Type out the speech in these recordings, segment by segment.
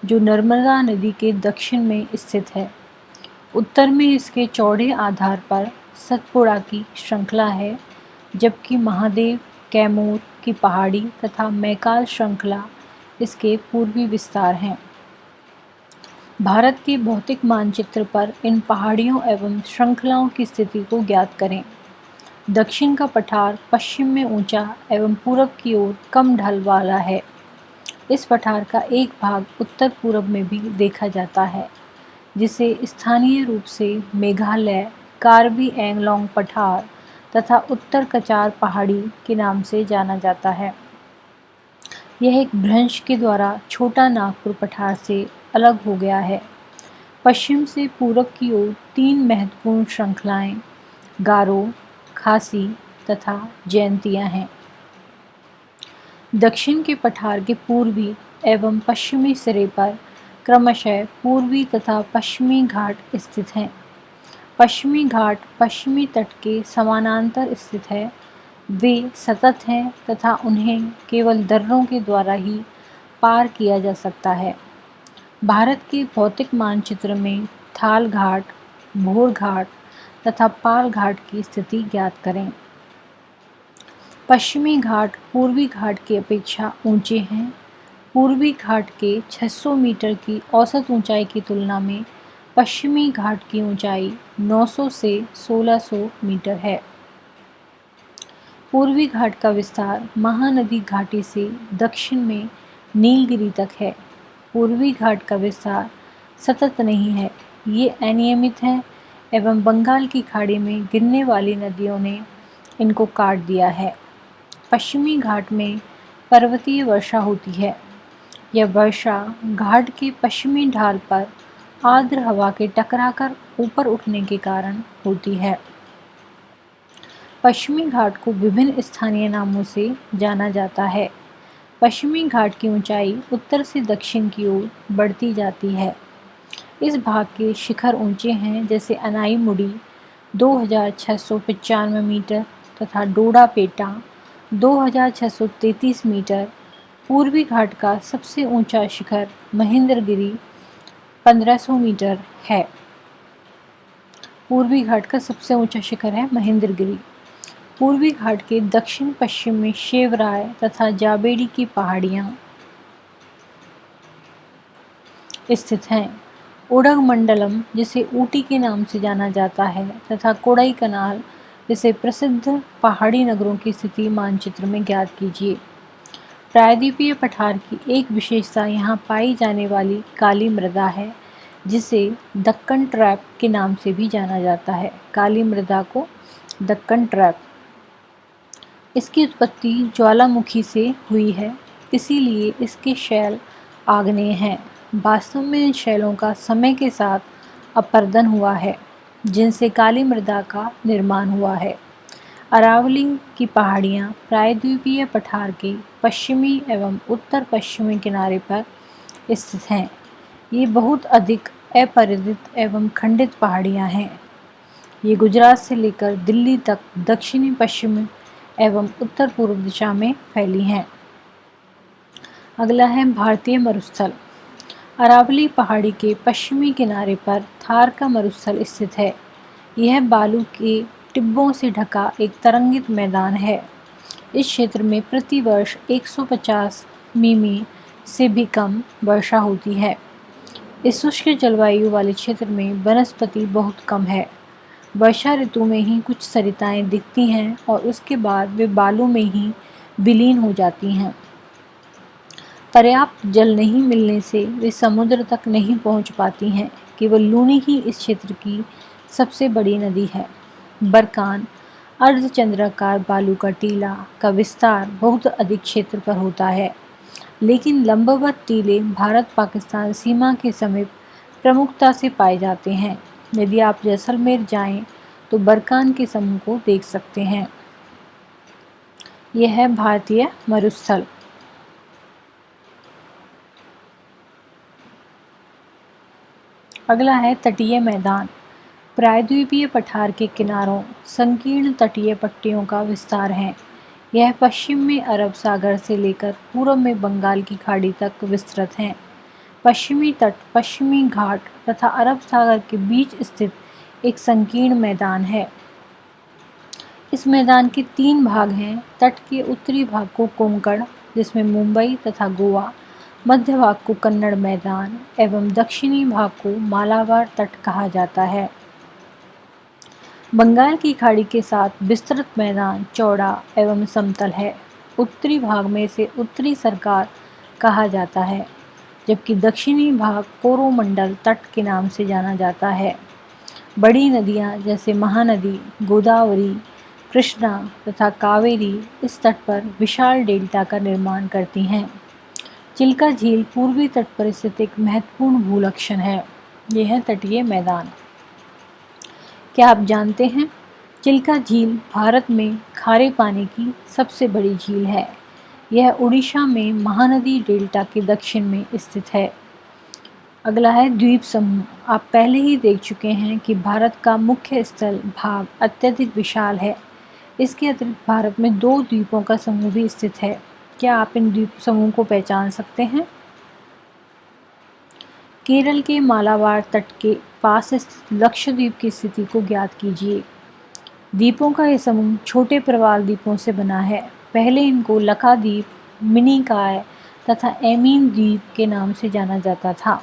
जो नर्मदा नदी के दक्षिण में स्थित है। उत्तर में इसके चौड़े आधार पर सतपुड़ा की श्रृंखला है, जबकि महादेव, कैमूर की पहाड़ी तथा मैकाल श्रृंखला इसके पूर्वी विस्तार हैं। भारत के भौतिक मानचित्र पर इन पहाड़ियों एवं श्रृंखलाओं की स्थिति को ज्ञात करें। दक्षिण का पठार पश्चिम में ऊंचा एवं पूरब की ओर कम ढल वाला है। इस पठार का एक भाग उत्तर पूरब में भी देखा जाता है, जिसे स्थानीय रूप से मेघालय कार्बी एंगलोंग पठार तथा उत्तर कचार पहाड़ी के नाम से जाना जाता है। यह एक भ्रंश के द्वारा छोटा नागपुर पठार से अलग हो गया है। पश्चिम से पूरब की ओर 3 महत्वपूर्ण श्रृंखलाएं गारो, खासी तथा जयंतिया हैं। दक्षिण के पठार के पूर्वी एवं पश्चिमी सिरे पर क्रमशः पूर्वी तथा पश्चिमी घाट स्थित हैं। पश्चिमी घाट पश्चिमी तट के समानांतर स्थित है। वे सतत हैं तथा उन्हें केवल दर्रों के द्वारा ही पार किया जा सकता है। भारत के भौतिक मानचित्र में थाल घाट, भोर घाट तथा पाल घाट की स्थिति ज्ञात करें। पश्चिमी घाट पूर्वी घाट की अपेक्षा ऊंचे हैं। पूर्वी घाट के 600 मीटर की औसत ऊंचाई की तुलना में पश्चिमी घाट की ऊंचाई 900 से 1600 मीटर है। पूर्वी घाट का विस्तार महानदी घाटी से दक्षिण में नीलगिरी तक है। पूर्वी घाट का विस्तार सतत नहीं है, ये अनियमित है एवं बंगाल की खाड़ी में गिरने वाली नदियों ने इनको काट दिया है। पश्चिमी घाट में पर्वतीय वर्षा होती है। यह वर्षा घाट के पश्चिमी ढाल पर आर्द्र हवा के टकराकर ऊपर उठने के कारण होती है। पश्चिमी घाट को विभिन्न स्थानीय नामों से जाना जाता है। पश्चिमी घाट की ऊंचाई उत्तर से दक्षिण की ओर बढ़ती जाती है। इस भाग के शिखर ऊंचे हैं, जैसे अनाईमुड़ी 2695 मीटर तथा डोडा पेटा 2633 मीटर। पूर्वी घाट का सबसे ऊंचा शिखर महेंद्रगिरी 1500 मीटर है। पूर्वी घाट का सबसे ऊंचा शिखर है महेंद्रगिरी। पूर्वी घाट के दक्षिण पश्चिम में शेवराय तथा जाबेड़ी की पहाड़ियाँ स्थित हैं। उडगमंडलम, जिसे ऊटी के नाम से जाना जाता है, तथा कोडाईकनाल जैसे प्रसिद्ध पहाड़ी नगरों की स्थिति मानचित्र में ज्ञात कीजिए। प्रायद्वीपीय पठार की एक विशेषता यहाँ पाई जाने वाली काली मृदा है, जिसे दक्कन ट्रैप के नाम से भी जाना जाता है। काली मृदा को दक्कन ट्रैप। इसकी उत्पत्ति ज्वालामुखी से हुई है, इसीलिए इसके शैल आग्नेय हैं। वास्तव में इन शैलों का समय के साथ अपरदन हुआ है, जिनसे काली मृदा का निर्माण हुआ है। अरावली की पहाड़ियाँ प्रायद्वीपीय पठार के पश्चिमी एवं उत्तर पश्चिमी किनारे पर स्थित हैं। ये बहुत अधिक अपरिदित एवं खंडित पहाड़ियाँ हैं। ये गुजरात से लेकर दिल्ली तक दक्षिणी पश्चिमी एवं उत्तर पूर्व दिशा में फैली हैं। अगला है भारतीय मरुस्थल। अरावली पहाड़ी के पश्चिमी किनारे पर थार का मरुस्थल स्थित है। यह बालू के टिब्बों से ढका एक तरंगित मैदान है। इस क्षेत्र में प्रति वर्ष 150 मिमी से भी कम वर्षा होती है। इस शुष्क जलवायु वाले क्षेत्र में वनस्पति बहुत कम है। वर्षा ऋतु में ही कुछ सरिताएं दिखती हैं और उसके बाद वे बालू में ही विलीन हो जाती हैं। पर्याप्त जल नहीं मिलने से वे समुद्र तक नहीं पहुंच पाती हैं। केवल लूनी ही इस क्षेत्र की सबसे बड़ी नदी है। बरकान अर्धचंद्राकार बालू का टीला का विस्तार बहुत अधिक क्षेत्र पर होता है, लेकिन लंबवत टीले भारत पाकिस्तान सीमा के समीप प्रमुखता से पाए जाते हैं। यदि आप जैसलमेर जाएं तो बरकान के समूह को देख सकते हैं। यह है भारतीय मरुस्थल। अगला है तटीय मैदान। प्रायद्वीपीय पठार के किनारों संकीर्ण तटीय पट्टियों का विस्तार है। यह पश्चिम में अरब सागर से लेकर पूर्व में बंगाल की खाड़ी तक विस्तृत हैं। पश्चिमी तट, पश्चिमी घाट तथा अरब सागर के बीच स्थित एक संकीर्ण मैदान है। इस मैदान के 3 भाग हैं। तट के उत्तरी भाग को कोंकण, जिसमें मुंबई तथा गोवा, मध्य भाग को कन्नड़ मैदान एवं दक्षिणी भाग को मालाबार तट कहा जाता है। बंगाल की खाड़ी के साथ विस्तृत मैदान चौड़ा एवं समतल है। उत्तरी भाग में इसे उत्तरी सरकार कहा जाता है, जबकि दक्षिणी भाग कोरोमंडल तट के नाम से जाना जाता है। बड़ी नदियाँ जैसे महानदी, गोदावरी, कृष्णा तथा कावेरी इस तट पर विशाल डेल्टा का निर्माण करती हैं। चिल्का झील पूर्वी तट पर स्थित एक महत्वपूर्ण भूलक्षण है। यह है तटीय मैदान। क्या आप जानते हैं, चिल्का झील भारत में खारे पानी की सबसे बड़ी झील है। यह उड़ीसा में महानदी डेल्टा के दक्षिण में स्थित है। अगला है द्वीप समूह। आप पहले ही देख चुके हैं कि भारत का मुख्य स्थल भाग अत्यधिक विशाल है। इसके अतिरिक्त भारत में 2 द्वीपों का समूह भी स्थित है। क्या आप इन द्वीप समूह को पहचान सकते हैं? केरल के मालाबार तट के पास स्थित लक्षद्वीप की स्थिति को ज्ञात कीजिए। द्वीपों का यह समूह छोटे प्रवाल द्वीपों से बना है। पहले इनको लक्षद्वीप, मिनिकॉय तथा एमीन द्वीप के नाम से जाना जाता था।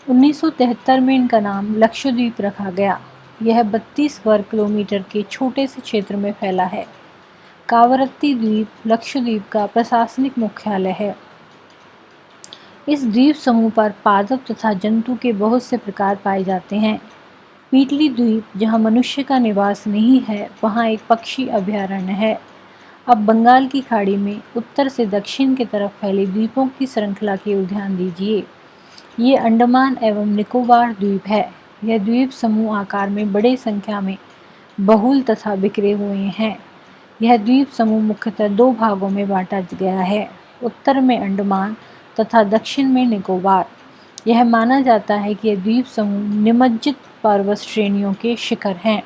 1973 में इनका नाम लक्षद्वीप रखा गया। यह 32 वर्ग किलोमीटर के छोटे से क्षेत्र में फैला है। कावरत्ती द्वीप लक्षद्वीप का प्रशासनिक मुख्यालय है। इस द्वीप समूह पर पादप तथा जंतु के बहुत से प्रकार पाए जाते हैं। पीटली द्वीप, जहां मनुष्य का निवास नहीं है, वहां एक पक्षी अभयारण्य है। अब बंगाल की खाड़ी में उत्तर से दक्षिण की तरफ फैले द्वीपों की श्रृंखला की ओर ध्यान दीजिए। ये अंडमान एवं निकोबार द्वीप है। यह द्वीप समूह आकार में बड़े संख्या में बहुल तथा बिखरे हुए हैं। यह द्वीप समूह मुख्यतः 2 भागों में बांटा गया है, उत्तर में अंडमान तथा दक्षिण में निकोबार। यह माना जाता है कि यह द्वीप समूह निमज्जित पर्वत श्रेणियों के शिखर हैं।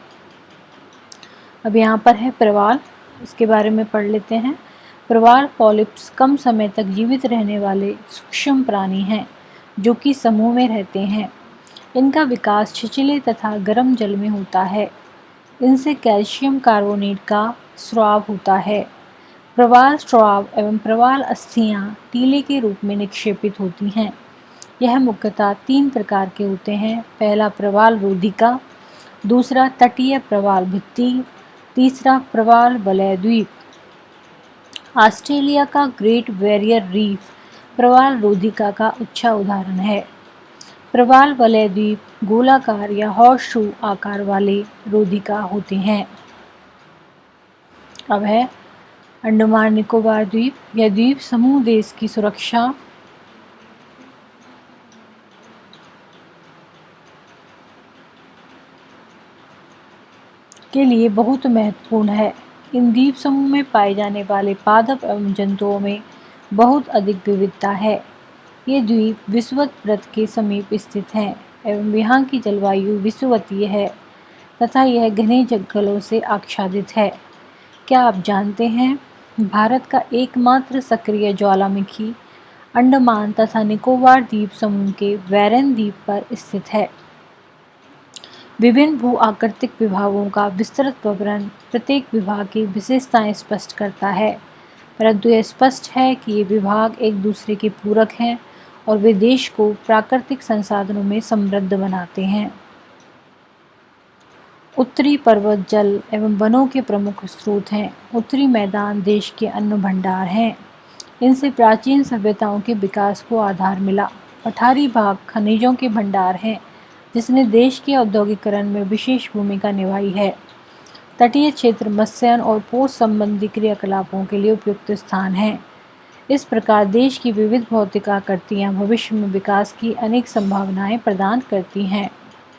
अब यहाँ पर है प्रवाल, इसके बारे में पढ़ लेते हैं। प्रवाल पॉलिप्स कम समय तक जीवित रहने वाले सूक्ष्म प्राणी हैं, जो कि समूह में रहते हैं। इनका विकास छिछले तथा गर्म जल में होता है। इनसे कैल्शियम कार्बोनेट का स्राव होता है। प्रवाल स्राव एवं प्रवाल अस्थियां टीले के रूप में निक्षेपित होती हैं। यह मुख्यतः 3 प्रकार के होते हैं। पहला प्रवाल रोधिका, दूसरा तटीय प्रवाल भित्ति, तीसरा प्रवाल वलय द्वीप। ऑस्ट्रेलिया का ग्रेट बैरियर रीफ प्रवाल रोधिका का अच्छा उदाहरण है। प्रवाल वलय द्वीप गोलाकार या हॉर्स शू आकार वाले रोधिका होते हैं। अब है अंडमान निकोबार द्वीप। यह द्वीप समूह देश की सुरक्षा के लिए बहुत महत्वपूर्ण है। इन द्वीप समूह में पाए जाने वाले पादप एवं जंतुओं में बहुत अधिक विविधता है। ये द्वीप विषुवत के समीप स्थित हैं एवं यहाँ की जलवायु विषुवतीय है तथा यह घने जंगलों से आच्छादित है। क्या आप जानते हैं, भारत का एकमात्र सक्रिय ज्वालामुखी अंडमान तथा निकोबार द्वीप समूह के वैरेन द्वीप पर स्थित है। विभिन्न भू आकृतिक विभागों का विस्तृत विवरण प्रत्येक विभाग की विशेषताएं स्पष्ट करता है, परंतु यह स्पष्ट है कि ये विभाग एक दूसरे के पूरक हैं और वे देश को प्राकृतिक संसाधनों में समृद्ध बनाते हैं। उत्तरी पर्वत जल एवं वनों के प्रमुख स्रोत हैं। उत्तरी मैदान देश के अन्न भंडार हैं। इनसे प्राचीन सभ्यताओं के विकास को आधार मिला। पठारी भाग खनिजों के भंडार हैं, जिसने देश के औद्योगिकरण में विशेष भूमिका निभाई है। तटीय क्षेत्र मत्स्यन और पोष संबंधी क्रियाकलापों के लिए उपयुक्त स्थान हैं। इस प्रकार देश की विविध भौतिक आकृतियाँ भविष्य में विकास की अनेक संभावनाएं प्रदान करती हैं।